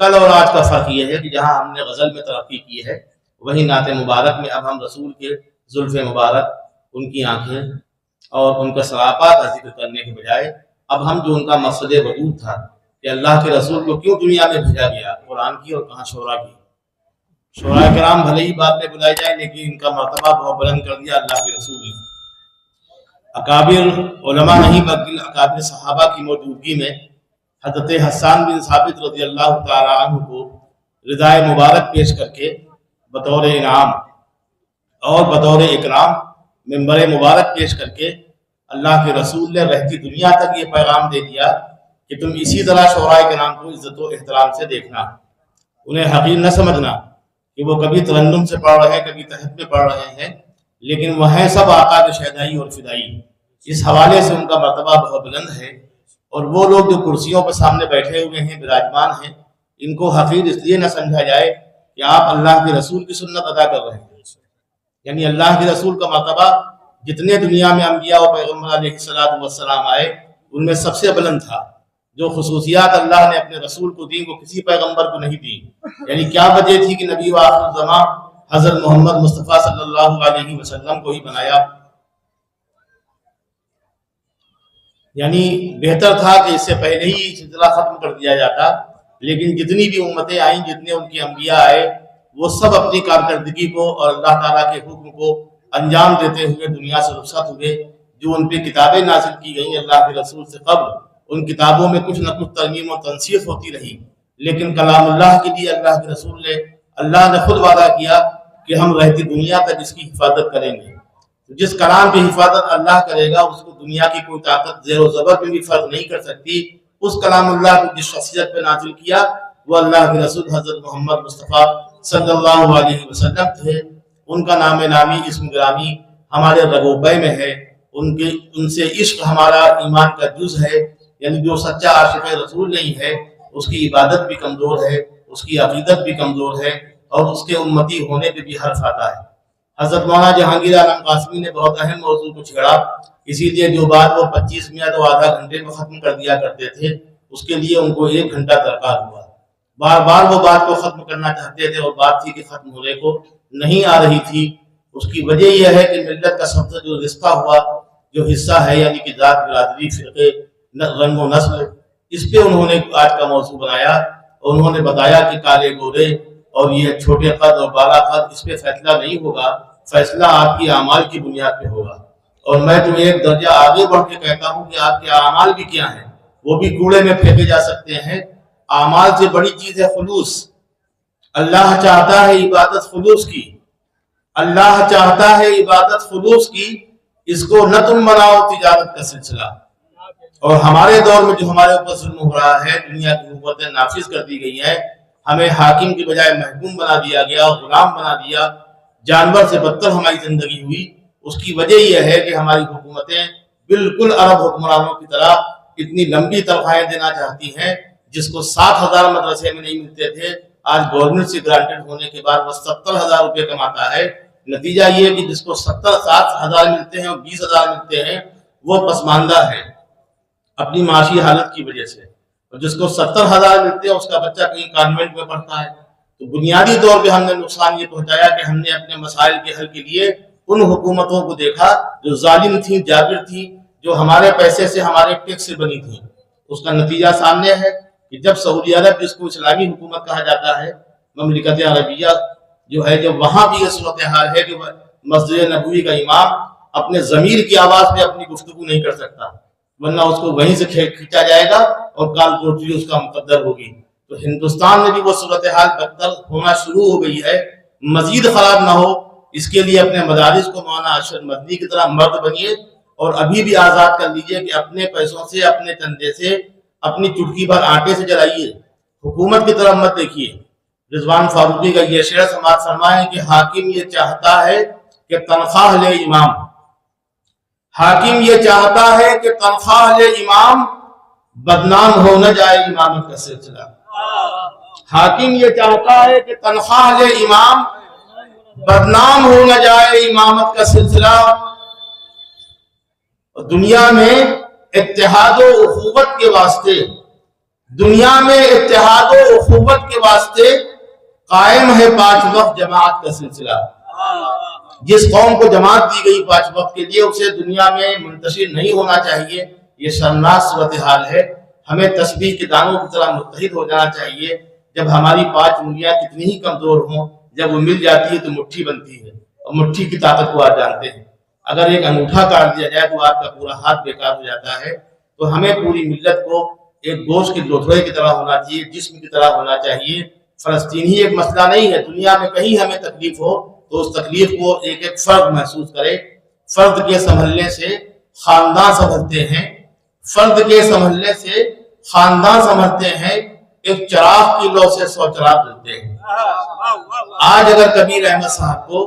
کل اور آج کا فرق یہ ہے کہ جہاں ہم نے غزل میں ترقی کی ہے، وہی نعت مبارک میں اب ہم رسول کے زلف مبارک، ان کی آنکھیں اور ان کا سراپا کا ذکر کرنے کے بجائے اب ہم جو ان کا مقصد وجود تھا کہ اللہ کے رسول کو کیوں دنیا میں بھیجا گیا، قرآن کی اور کہاں شورا کی۔ شورا کرام بھلے ہی بات میں بلائے جائیں، لیکن ان کا مرتبہ بہت بلند کر دیا اللہ کے رسول نے۔ اکابر علماء نہیں بلکہ اکابر صحابہ کی موجودگی میں حضرت حسان بن ثابت رضی اللہ تعالی عنہ کو ردائے مبارک پیش کر کے بطور انعام اور بطور اکرام منبر مبارک پیش کر کے اللہ کے رسول نے رہتی دنیا تک یہ پیغام دے دیا کہ تم اسی طرح شعراء کرام کو عزت و احترام سے دیکھنا، انہیں حقیر نہ سمجھنا کہ وہ کبھی ترنم سے پڑھ رہے ہیں، کبھی تہجد میں پڑھ رہے ہیں، لیکن وہ ہیں سب آقا کے شیدائی اور فدائی۔ اس حوالے سے ان کا مرتبہ بہت بلند ہے، اور وہ لوگ جو کرسیوں پر سامنے بیٹھے ہوئے ہیں، براجمان ہیں، ان کو حقیر اس لیے نہ سمجھا جائے کہ آپ اللہ کے رسول کی سنت ادا کر رہے ہیں۔ یعنی اللہ کے رسول کا مرتبہ جتنے دنیا میں انبیاء و پیغمبر علیہ السلام آئے ان میں سب سے بلند تھا۔ جو خصوصیات اللہ نے اپنے رسول کو دی وہ کسی پیغمبر کو نہیں دی۔ یعنی کیا وجہ تھی کہ نبی و آخر الزمان حضرت محمد مصطفیٰ صلی اللہ علیہ وسلم کو ہی بنایا؟ یعنی بہتر تھا کہ اس سے پہلے ہی سلسلہ ختم کر دیا جاتا، لیکن جتنی بھی امتیں آئیں، جتنے ان کے انبیاء آئے، وہ سب اپنی کارکردگی کو اور اللہ تعالیٰ کے حکم کو انجام دیتے ہوئے دنیا سے رخصت ہوئے۔ جو ان پہ کتابیں نازل کی گئیں اللہ کے رسول سے قبل، ان کتابوں میں کچھ نہ کچھ ترمیم و تنسیخ ہوتی رہی، لیکن کلام اللہ کے لیے اللہ کے رسول نے، اللہ نے خود وعدہ کیا کہ ہم رہتی دنیا تک اس کی حفاظت کریں گے۔ جس کلام کی حفاظت اللہ کرے گا اس کو دنیا کی کوئی طاقت زیر و زبر میں بھی فرق نہیں کر سکتی۔ اس کلام اللہ کو جس شخصیت پہ نازل کیا وہ اللہ کے رسول حضرت محمد مصطفیٰ صلی اللہ علیہ وسلم تھے۔ ان کا نام نامی، اسم گرامی ہمارے رگوبے میں ہے، ان سے عشق ہمارا ایمان کا جز ہے۔ یعنی جو سچا عاشق رسول نہیں ہے اس کی عبادت بھی کمزور ہے، اس کی عقیدت بھی کمزور ہے، اور اس کے امتی ہونے پہ بھی حرف آتا ہے۔ حضرت مولانا جہانگیر عالم قاسمی نے بہت اہم موضوع کو چھیڑا، اسی لیے جو بات وہ 25 منٹ اور آدھا گھنٹے میں ختم کر دیا کرتے تھے اس کے لیے ان کو 1 گھنٹہ درکار ہوا۔ بار بار وہ بات کو ختم کرنا چاہتے تھے اور بات تھی کہ ختم ہونے کو نہیں آ رہی تھی۔ اس کی وجہ یہ ہے کہ ملت کا سب سے جو رشتہ ہوا، جو حصہ ہے، یعنی کہ ذات، برادری، فرقے، رنگ و نسل، اس پہ انہوں نے آج کا موضوع بنایا، اور انہوں نے بتایا کہ کالے گورے اور یہ چھوٹے قد اور بالا قد، اس پہ فیصلہ نہیں ہوگا، فیصلہ آپ کی اعمال کی بنیاد پہ ہوگا۔ اور میں تمہیں ایک درجہ آگے بڑھ کے کہتا ہوں کہ آپ کے اعمال بھی کیا ہیں، وہ بھی کوڑے میں پھینکے جا سکتے ہیں۔ اعمال سے بڑی چیز ہے خلوص۔ اللہ چاہتا ہے عبادت خلوص کی، اللہ چاہتا ہے عبادت خلوص کی، اس کو نہ تم بناؤ تجارت کا سلسلہ۔ اور ہمارے دور میں جو ہمارے اوپر ظلم ہو رہا ہے، دنیا کی حکومتیں نافذ کر دی گئی ہیں، ہمیں حاکم کی بجائے محکوم بنا دیا گیا، غلام بنا دیا، جانور سے بدتر ہماری زندگی ہوئی۔ اس کی وجہ یہ ہے کہ ہماری حکومتیں بالکل عرب حکمرانوں کی طرح اتنی لمبی تنخواہیں دینا چاہتی ہیں، جس کو 60,000 مدرسے میں نہیں ملتے تھے، آج گورنمنٹ سے گرانٹڈ ہونے کے بعد وہ 70,000 روپے کماتا ہے۔ نتیجہ یہ ہے کہ جس کو 60,000 ملتے ہیں اور 20,000 ملتے ہیں وہ پسماندہ ہے اپنی معاشی حالت کی وجہ سے، اور جس کو 70,000 ملتے ہیں اس کا بچہ کہیں کانوینٹ میں پڑھتا ہے۔ تو بنیادی طور پہ ہم نے نقصان یہ پہنچایا کہ ہم نے اپنے مسائل کے حل کے لیے ان حکومتوں کو دیکھا جو ظالم تھیں، جابر تھیں، جو ہمارے پیسے سے، ہمارے ٹیکس سے بنی تھیں۔ اس کا نتیجہ سامنے ہے کہ جب سعودی عرب، جس کو اسلامی حکومت کہا جاتا ہے، مملکت عربیہ جو ہے، جب وہاں بھی یہ صورتحال ہے کہ مسجد نبوی کا امام اپنے ضمیر کی آواز میں اپنی گفتگو نہیں کر سکتا، ورنہ اس کو وہیں سے کھینچا جائے گا اور کال کوٹری اس کا مقدر ہوگی۔ تو ہندوستان میں بھی وہ صورتحال بدتر ہونا شروع ہو گئی ہے، مزید خراب نہ ہو اس کے لیے اپنے مدارس کو مولانا ارشد مدنی کی طرح مرد بنیے، اور ابھی بھی آزاد کر لیجئے کہ اپنے پیسوں سے، اپنے چندے سے، اپنی چٹکی بھر آٹے سے جلائیے، حکومت کی طرف مت دیکھیے۔ رضوان فاروقی کا یہ شعر سماعت فرمائیں کہ حاکم یہ چاہتا ہے کہ تنخواہ لے امام، حاکم یہ چاہتا ہے کہ تنخواہ لے امام، بدنام ہو نہ جائے امامت کا سلسلہ۔ حاکم یہ چاہتا ہے کہ تنخواہ لے امام، بدنام ہو نہ جائے امامت کا سلسلہ۔ دنیا میں اتحاد و اخوت کے واسطے، دنیا میں اتحاد و اخوت کے واسطے قائم ہے 5 وقت جماعت کا سلسلہ۔ جس قوم کو جماعت دی گئی 5 وقت کے لیے اسے دنیا میں منتشر نہیں ہونا چاہیے، یہ شرمناک صورتحال ہے۔ ہمیں تسبیح کے دانوں کی طرح متحد ہو جانا چاہیے۔ جب ہماری 5 انگلیاں کتنی ہی کمزور ہوں، جب وہ مل جاتی ہے تو مٹھی بنتی ہے، اور مٹھی کی طاقت کو آپ جانتے ہیں۔ اگر ایک انگوٹھا کاٹ دیا جائے تو آپ کا پورا ہاتھ بیکار ہو جاتا ہے۔ تو ہمیں پوری ملت کو ایک گوشت کے لوتھڑے کی طرح ہونا چاہیے، جسم کی طرح ہونا چاہیے۔ فلسطین ہی ایک مسئلہ نہیں ہے، دنیا میں کہیں ہمیں تکلیف ہو تو اس تکلیف کو ایک ایک فرد محسوس کرے۔ فرد کے سنبھلنے سے خاندان سنبھلتے ہیں، فرد کے سنبھلنے سے خاندان سنبھلتے ہیں۔ ایک چراغ کی لو سے 100 چراغ جلتے ہیں۔ آج اگر کبیر احمد صاحب کو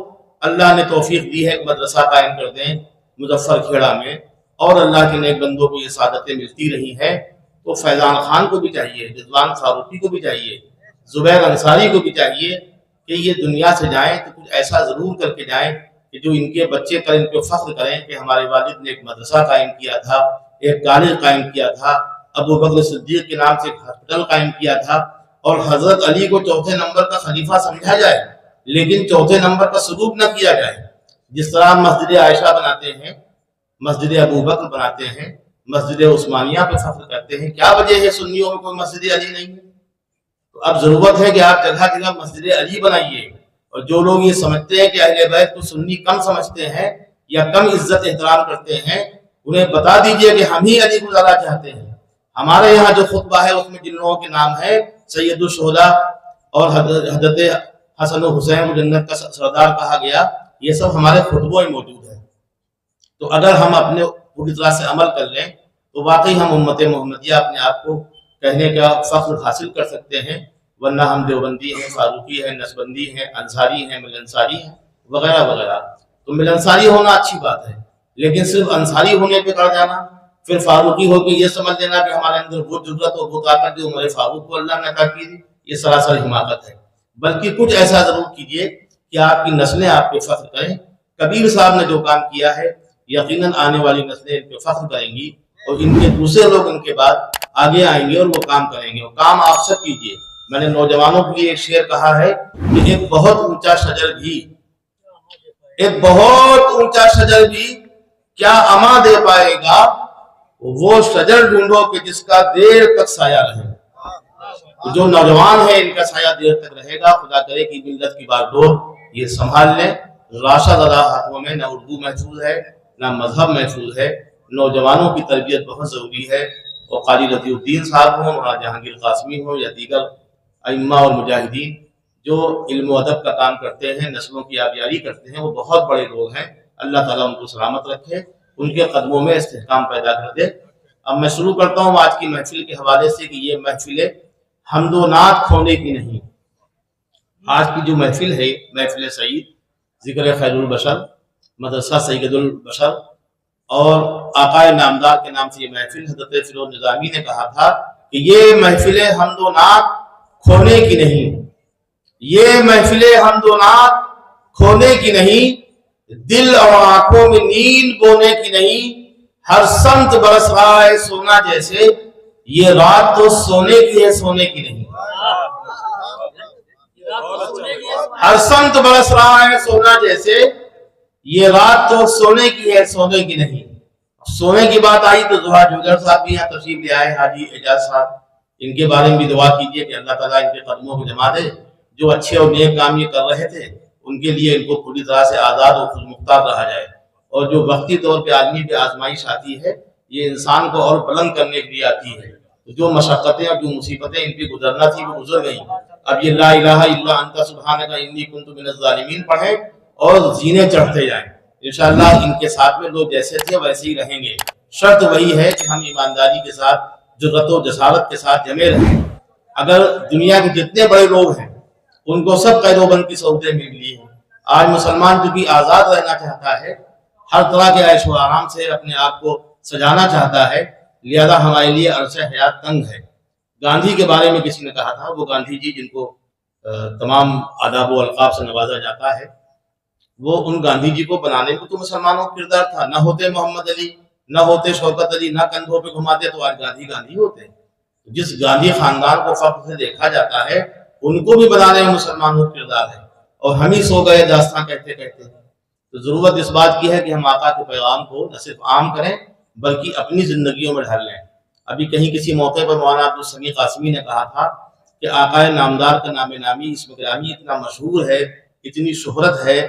اللہ نے توفیق دی ہے ایک مدرسہ قائم کر دیں مظفر کھیڑا میں، اور اللہ کے نیک بندوں کو یہ سعادتیں ملتی رہی ہیں، تو فیضان خان کو بھی چاہیے، رضوان فاروقی کو بھی چاہیے، زبیر انصاری کو بھی چاہیے کہ یہ دنیا سے جائیں تو کچھ ایسا ضرور کر کے جائیں کہ جو ان کے بچے کر ان پہ فخر کریں کہ ہمارے والد نے ایک مدرسہ قائم کیا تھا، ایک کالج قائم کیا تھا، ابو بکر صدیق کے نام سے ایک ہاسپٹل قائم کیا تھا، اور حضرت علی کو 4تھے نمبر کا خلیفہ سمجھا جائے لیکن 4تھے نمبر کا سلوک نہ کیا جائے۔ جس طرح مسجد عائشہ بناتے ہیں، مسجد ابو بکر بناتے ہیں، مسجد عثمانیہ پہ فخر کرتے ہیں، کیا وجہ ہے سنیوں میں کوئی مسجد علی نہیں ہے؟ تو اب ضرورت ہے کہ آپ جگہ جگہ مسجد علی بنائیے۔ اور جو لوگ یہ سمجھتے ہیں کہ اہل بیت کو سنی کم سمجھتے ہیں یا کم عزت احترام کرتے ہیں، انہیں بتا دیجئے کہ ہم ہی علی کو زیادہ چاہتے ہیں۔ ہمارے یہاں جو خطبہ ہے اس میں جن لوگوں کے نام ہے سید الشہداء اور حضرت حسن و حسین کو جنت کا سردار کہا گیا، یہ سب ہمارے خطبوں میں موجود ہے۔ تو اگر ہم اپنے پوری طرح سے عمل کر لیں تو واقعی ہم امت محمدیہ اپنے آپ کو کہنے کا فخر حاصل کر سکتے ہیں، ورنہ ہم دیوبندی ہیں، فاروقی ہیں، نسبندی ہیں، انصاری ہیں، ملنصاری ہیں وغیرہ وغیرہ۔ تو ملنصاری ہونا اچھی بات ہے، لیکن صرف انصاری ہونے پہ کر جانا، پھر فاروقی ہو کے یہ سمجھ لینا کہ ہمارے اندر وہ جرت اور وہ طاقت جو عمر فاروق کو اللہ نے عطا کی تھی، یہ سراسر حماقت ہے۔ بلکہ کچھ ایسا ضرور کیجئے کہ آپ کی نسلیں آپ پہ فخر کریں۔ کبیر صاحب نے جو کام کیا ہے یقیناً آنے والی نسلیں ان پہ فخر کریں گی، اور ان کے دوسرے لوگ ان کے بعد آگے آئیں گے اور وہ کام کریں گے، اور کام آپ سب کیجئے۔ میں نے نوجوانوں کے لیے ایک شعر کہا ہے کہ ایک بہت اونچا شجر بھی کیا اما دے پائے گا، وہ شجر ڈھونڈو کہ جس کا دیر تک سایہ رہے۔ جو نوجوان ہیں ان کا سایہ دیر تک رہے گا۔ خدا کرے کہ ملت کی بار ڈور یہ سنبھال لیں۔ راشد زدہ ہاتھوں میں نہ اردو محفوظ ہے نہ مذہب محفوظ ہے۔ نوجوانوں کی تربیت بہت ضروری ہے، اور قاری رضی الدین صاحب ہوں، مولانا جہانگیر قاسمی ہوں، یا دیگر ائمہ اور مجاہدین جو علم و ادب کا کام کرتے ہیں، نسلوں کی آبیاری کرتے ہیں، وہ بہت بڑے لوگ ہیں۔ اللہ تعالیٰ ان کو سلامت رکھے، ان کے قدموں میں استحکام پیدا کر دے۔ اب میں شروع کرتا ہوں آج کی محفل کے حوالے سے کہ یہ محفل حمد و نعت کھونے کی نہیں۔ آج کی جو محفل ہے، محفل سعید، ذکر خیر البشر، مدرسہ سید البشر اور آقائے نامدار کے نام سے یہ محفل، حضرت فیروز نظامی نے کہا تھا کہ یہ محفل حمد و نعت کھونے کی نہیں، یہ محفل حمد و نعت کھونے کی نہیں، دل اور آنکھوں میں نیند بونے کی نہیں، ہر سمت برس رہا ہے سونا جیسے، یہ رات تو سونے کی ہے سونے کی نہیں۔ ہر سمت برس رہا ہے سونا جیسے، یہ رات تو سونے کی ہے سونے کی نہیں۔ سونے کی بات آئی تو زہا جوگر صاحب بھی یہاں تشریف لے آئے، حاجی اعجاز صاحب، ان کے بارے میں بھی دعا کیجئے کہ اللہ تعالیٰ ان کے قدموں کو جما دے۔ جو اچھے اور نیک کام یہ کر رہے تھے ان کے لیے ان کو پوری طرح سے آزاد اور خود مختار رہا جائے، اور جو وقتی طور پہ آدمی پہ آزمائش آتی ہے یہ انسان کو اور بلند کرنے کے لیے آتی ہے۔ جو مشقتیں اور جو مصیبتیں ان پہ گزرنا تھی وہ گزر گئیں۔ اب یہ لا الہ الا انت سبحانک انی کنت من الظالمین پڑھیں اور زینے چڑھتے جائیں۔ انشاءاللہ ان کے ساتھ میں لوگ جیسے تھے ویسے ہی رہیں گے۔ شرط وہی ہے کہ ہم ایمانداری کے ساتھ، جرأت و جسارت کے ساتھ جمے رہیں۔ اگر دنیا کے جتنے بڑے لوگ ہیں ان کو سب قید و بند کی سہولتیں مل لی ہیں، آج مسلمان چونکہ آزاد رہنا چاہتا ہے، ہر طرح کے عیش و آرام سے اپنے آپ کو سجانا چاہتا ہے، لہذا ہمارے لیے عرصہ حیات تنگ ہے۔ گاندھی کے بارے میں کسی نے کہا تھا، وہ گاندھی جی جن کو تمام آداب و القاب سے نوازا جاتا ہے، وہ ان گاندھی جی کو بنانے میں تو مسلمانوں کا کردار تھا۔ نہ ہوتے محمد علی، نہ ہوتے شوکت علی، نہ کندھوں پہ گھماتے تو آج گاندھی گاندھی ہوتے۔ جس گاندھی خاندان کو فخر سے دیکھا جاتا ہے ان کو بھی بنانے میں مسلمانوں کا کردار ہے، اور ہم ہی سو گئے داستان کہتے کہتے۔ تو ضرورت اس بات کی ہے کہ ہم آقا کے پیغام کو نہ صرف عام کریں بلکہ اپنی زندگیوں میں ڈھال لیں۔ ابھی کہیں کسی موقع پر مولانا عبدالسمیع قاسمی نے کہا تھا کہ آقا نامدار کا نام نامی اسم گرامی اتنا مشہور ہے، اتنی شہرت ہے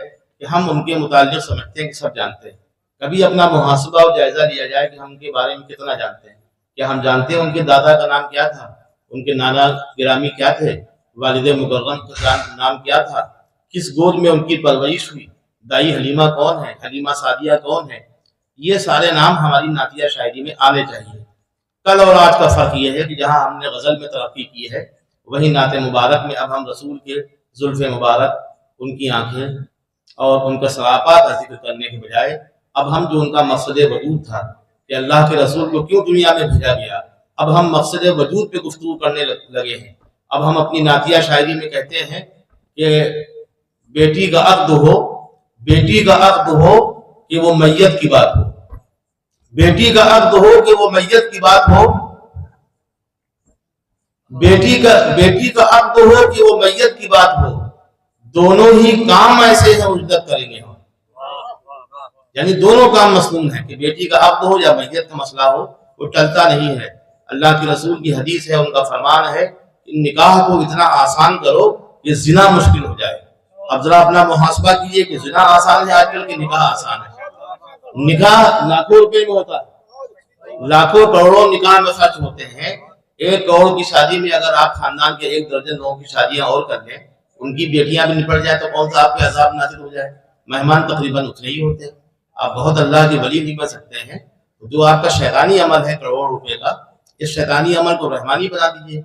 کہ ہم ان کے متعلق سمجھتے ہیں کہ سب جانتے ہیں۔ کبھی اپنا محاسبہ اور جائزہ لیا جائے کہ ہم ان کے بارے میں کتنا جانتے ہیں۔ کیا ہم جانتے ہیں ان کے دادا کا نام کیا تھا، ان کے نانا گرامی کیا تھے، والد مکرم کا نام کیا تھا، کس گود میں ان کی پرورش ہوئی، دائی حلیمہ کون ہے، حلیمہ سعدیہ کون ہے؟ یہ سارے نام ہماری نعتیہ شاعری میں آنے چاہیے۔ کل اور آج کا فرق یہ ہے کہ جہاں ہم نے غزل میں ترقی کی ہے، وہی نعت مبارک میں اب ہم رسول کے زلف مبارک، ان کی آنکھیں اور ان کا سراپا کا ذکر کرنے کے بجائے اب ہم جو ان کا مقصد وجود تھا کہ اللہ کے رسول کو کیوں دنیا میں بھیجا گیا، اب ہم مقصد وجود پہ گفتگو کرنے لگے ہیں۔ اب ہم اپنی نعتیہ شاعری میں کہتے ہیں کہ بیٹی کا عقد ہو، بیٹی کا عقد ہو کہ وہ میت کی بات ہو، بیٹی کا عقد ہو کہ وہ میت کی بات ہو، بیٹی کا عقد ہو کہ وہ میت کی بات ہو، دونوں ہی کام ایسے ہیں اجرت کریں گے ہم۔ یعنی دونوں کام مسنون ہیں کہ بیٹی کا عقد ہو یا میت کا مسئلہ ہو، وہ ٹلتا نہیں ہے۔ اللہ کے رسول کی حدیث ہے، ان کا فرمان ہے کہ نکاح کو اتنا آسان کرو کہ زنا مشکل ہو جائے۔ اب ذرا اپنا محاسبہ کیجئے کہ زنا آسان ہے آج کل کہ نکاح آسان ہے؟ نکاح لاکھوں روپے میں ہوتا ہے، لاکھوں کروڑوں نکاح میں خرچ ہوتے ہیں۔ 1 کروڑ کی شادی میں اگر آپ خاندان کے 1 درجن لوگوں کی شادیاں اور کر لیں، ان کی بیٹیاں بھی نپٹ جائیں تو کون سا آپ پہ عذاب نازل ہو جائے؟ مہمان تقریباً اتنے ہی ہوتے ہیں۔ آپ بہت اللہ کی ولی نہیں بن سکتے ہیں، جو آپ کا شیطانی عمل ہے کروڑ روپے کا، اس شیطانی عمل کو رحمانی بنا دیجئے۔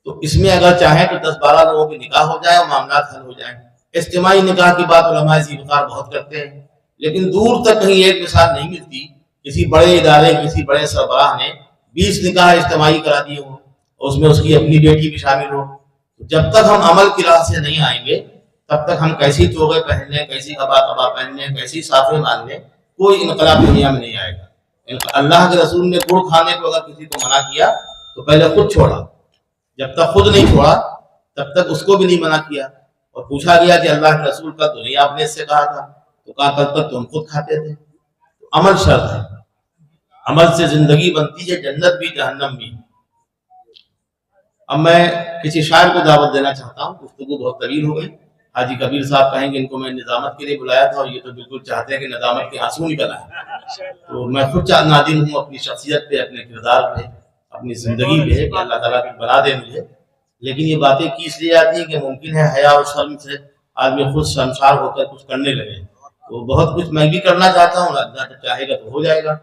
تو اس میں اگر چاہیں تو 10-12 لوگوں کی نکاح ہو جائے اور معاملات حل ہو جائیں۔ اجتماعی نکاح کی بات علماء ذوقار بہت کرتے ہیں، لیکن دور تک کہیں ایک مثال نہیں ملتی کسی بڑے ادارے، کسی بڑے سربراہ نے 20 نکاح اجتماعی کرا دیے ہوں اور اس میں اس کی اپنی بیٹی بھی شامل ہو۔ جب تک ہم عمل کی راہ سے نہیں آئیں گے تب تک ہم کیسی توغے پہن لیں، کیسی قبا پہن لیں، کیسی صافے مان لیں، کوئی انقلاب دنیا میں نہیں آئے گا۔ اللہ کے رسول نے گڑ کھانے کو اگر کسی کو منع کیا تو پہلے خود چھوڑا، جب تک خود نہیں چھوڑا تب تک اس کو بھی نہیں منع کیا۔ اور پوچھا گیا کہ اللہ کے رسول کا تو نہیں آپ نے اس سے کہا تھا، تو کہا کل تک تم خود کھاتے تھے۔ تو عمل شرط ہے، عمل سے زندگی بنتی ہے، جنت بھی جہنم بھی۔ اب میں کسی شاعر کو دعوت دینا چاہتا ہوں، گفتگو بہت طویل ہو گئی۔ حاجی کبیر صاحب کہیں گے ان کو میں نظامت کے لیے بلایا تھا اور یہ تو بالکل چاہتے ہیں کہ نظامت کے آنسو نکل آئے۔ تو میں خود نادم ہوں اپنی شخصیت پہ، اپنے کردار پہ، اپنی زندگی پہ کہ اللہ تعالیٰ کی بنا دے مجھے۔ لیکن یہ باتیں کی اس لیے آتی ہیں کہ ممکن ہے حیا اور شرم سے آدمی خود شرمسار ہو کر کچھ کرنے لگے۔ تو بہت کچھ میں بھی کرنا چاہتا ہوں، اللہ چاہے گا تو ہو جائے گا۔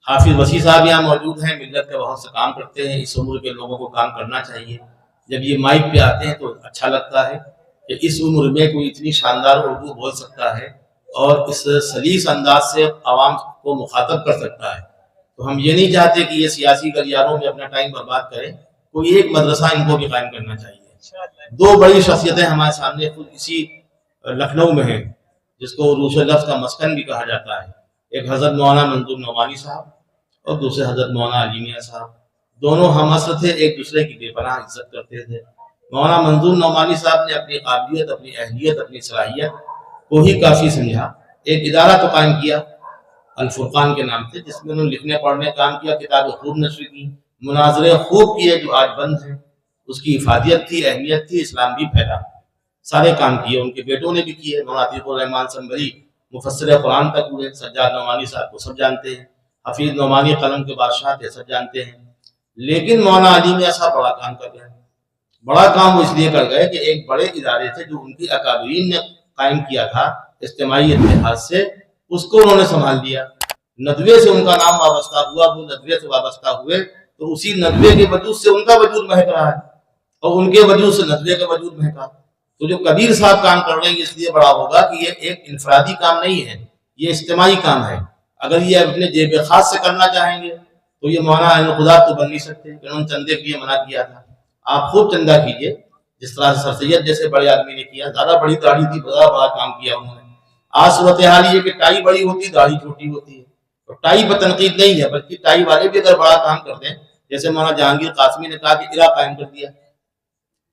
حافظ وسیع صاحب یہاں موجود ہیں، ملت کا بہت سے کام کرتے ہیں، اس عمر کے لوگوں کو کام کرنا چاہیے۔ جب یہ مائک پہ آتے ہیں تو اچھا لگتا ہے کہ اس عمر میں کوئی اتنی شاندار اردو بول سکتا ہے اور اس سلیس انداز سے عوام کو مخاطب کر سکتا ہے۔ تو ہم یہ نہیں چاہتے کہ یہ سیاسی گلیاروں میں اپنا ٹائم برباد کریں، کوئی ایک مدرسہ ان کو بھی قائم کرنا چاہیے۔ 2 بڑی شخصیتیں ہمارے سامنے خود اسی لکھنؤ میں ہیں، جس کو عروج لفظ کا مسکن بھی کہا جاتا ہے۔ ایک حضرت مولانا منظور نعمانی صاحب اور دوسرے حضرت مولانا علی میاں صاحب، دونوں ہم عصر تھے، ایک دوسرے کی بے پناہ عزت کرتے تھے۔ مولانا منظور نعمانی صاحب نے اپنی قابلیت، اپنی اہلیت، اپنی صلاحیت کو ہی کافی سمجھا، ایک ادارہ تو قائم کیا الفرقان کے نام سے، جس میں انہوں نے لکھنے پڑھنے کام کیا، کتابیں خوب نشر کی، مناظرے خوب کیے جو آج بند ہیں۔ اس کی افادیت تھی، اہمیت تھی، اسلام بھی پھیلا، سارے کام کیے۔ ان کے بیٹوں نے بھی کیے، مولانا عتیق الرحمان سنبری مفسر قرآن تک ہوئے، سجاد نعمانی صاحب کو سب جانتے ہیں، حفیظ نعمانی قلم کے بادشاہ تھے، سب جانتے ہیں۔ لیکن مولانا علی میاں صاحب بڑا کام کر گئے۔ بڑا کام وہ اس لیے کر گئے کہ ایک بڑے ادارے تھے جو ان کی اکابرین نے قائم کیا تھا اجتماعی اتحاد سے، اس کو انہوں نے سنبھال لیا۔ ندوے سے ان کا نام وابستہ ہوا، وہ ندوے سے وابستہ ہوئے تو اسی ندوے کے وجود سے ان کا وجود مہک رہا ہے اور ان کے وجود سے ندوے کا وجود مہکا۔ تو جو کبیر صاحب کام کر رہے ہیں اس لیے بڑا ہوگا کہ یہ ایک انفرادی کام نہیں ہے، یہ اجتماعی کام ہے۔ اگر یہ اپنے جیب خاص سے کرنا چاہیں گے تو یہ مولانا عین خدا تو بن نہیں سکتے، کہ انہوں نے چندے کے لیے منع کیا تھا۔ آپ خوب چندہ کیجئے، جس طرح سے سر سید جیسے بڑے آدمی نے کیا، زیادہ بڑی داڑھی تھی، بڑا کام کیا انہوں نے۔ آج صورتحال یہ کہ ٹائی بڑی ہوتی، داڑھی چھوٹی ہوتی ہے، تو ٹائی پر تنقید نہیں ہے، بلکہ ٹائی والے بھی اگر بڑا کام کر دیں، جیسے مولانا جہانگیر قاسمی نے کہا کہ ارا قائم کر دیا،